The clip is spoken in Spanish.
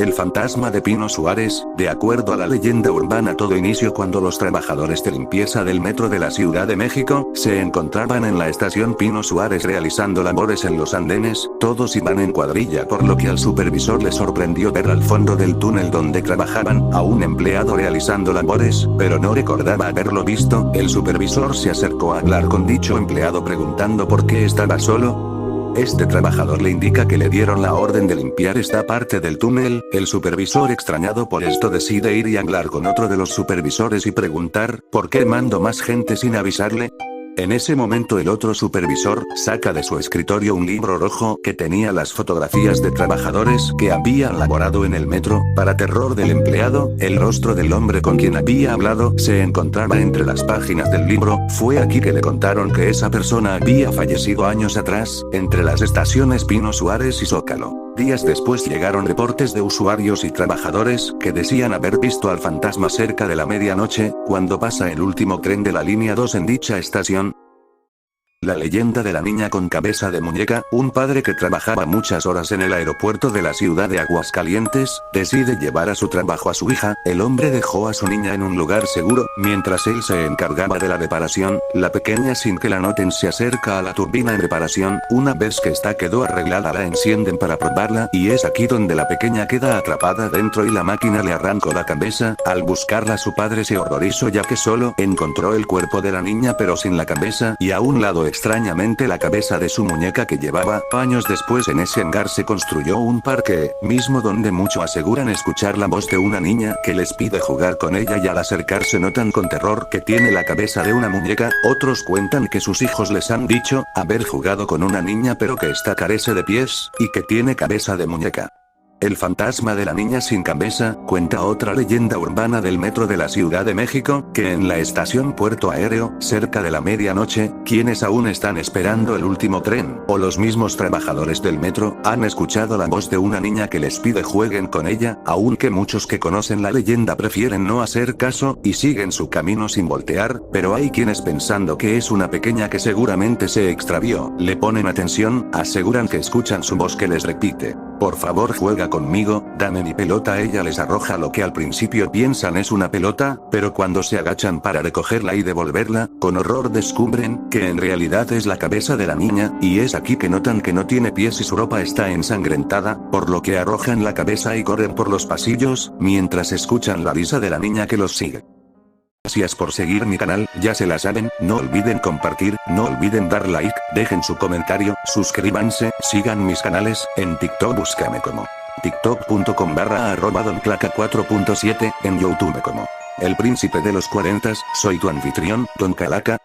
El fantasma de Pino Suárez. De acuerdo a la leyenda urbana, todo inició cuando los trabajadores de limpieza del metro de la Ciudad de México se encontraban en la estación Pino Suárez realizando labores en los andenes. Todos iban en cuadrilla, por lo que al supervisor le sorprendió ver al fondo del túnel donde trabajaban a un empleado realizando labores, pero no recordaba haberlo visto. El supervisor se acercó a hablar con dicho empleado preguntando por qué estaba solo. Este trabajador le indica que le dieron la orden de limpiar esta parte del túnel. El supervisor, extrañado por esto, decide ir y hablar con otro de los supervisores y preguntar, ¿por qué mando más gente sin avisarle? En ese momento el otro supervisor saca de su escritorio un libro rojo que tenía las fotografías de trabajadores que habían laborado en el metro. Para terror del empleado, el rostro del hombre con quien había hablado se encontraba entre las páginas del libro. Fue aquí que le contaron que esa persona había fallecido años atrás, entre las estaciones Pino Suárez y Zócalo. Días después llegaron reportes de usuarios y trabajadores que decían haber visto al fantasma cerca de la medianoche, cuando pasa el último tren de la línea 2 en dicha estación. La leyenda de la niña con cabeza de muñeca. Un padre que trabajaba muchas horas en el aeropuerto de la ciudad de Aguascalientes, decide llevar a su trabajo a su hija. El hombre dejó a su niña en un lugar seguro, mientras él se encargaba de la reparación. La pequeña, sin que la noten, se acerca a la turbina en reparación. Una vez que quedó arreglada, la encienden para probarla, y es aquí donde la pequeña queda atrapada dentro y la máquina le arrancó la cabeza. Al buscarla, su padre se horrorizó, ya que solo encontró el cuerpo de la niña pero sin la cabeza, y a un lado extrañamente la cabeza de su muñeca que llevaba. Años después, en ese hangar se construyó un parque, mismo donde muchos aseguran escuchar la voz de una niña que les pide jugar con ella, y al acercarse notan con terror que tiene la cabeza de una muñeca. Otros cuentan que sus hijos les han dicho haber jugado con una niña pero que esta carece de pies, y que tiene cabeza de muñeca. El fantasma de la niña sin cabeza. Cuenta otra leyenda urbana del metro de la Ciudad de México, que en la estación Puerto Aéreo, cerca de la medianoche, quienes aún están esperando el último tren, o los mismos trabajadores del metro, han escuchado la voz de una niña que les pide jueguen con ella, aunque muchos que conocen la leyenda prefieren no hacer caso, y siguen su camino sin voltear, pero hay quienes, pensando que es una pequeña que seguramente se extravió, le ponen atención, aseguran que escuchan su voz que les repite: por favor juega conmigo, dame mi pelota. Ella les arroja lo que al principio piensan es una pelota, pero cuando se agachan para recogerla y devolverla, con horror descubren que en realidad es la cabeza de la niña, y es aquí que notan que no tiene pies y su ropa está ensangrentada, por lo que arrojan la cabeza y corren por los pasillos, mientras escuchan la risa de la niña que los sigue. Gracias por seguir mi canal, ya se la saben, no olviden compartir, no olviden dar like, dejen su comentario, suscríbanse, sigan mis canales. En TikTok búscame como tiktok.com/donclaca4.7, en YouTube como El Príncipe de los 40, soy tu anfitrión, Don Calaca.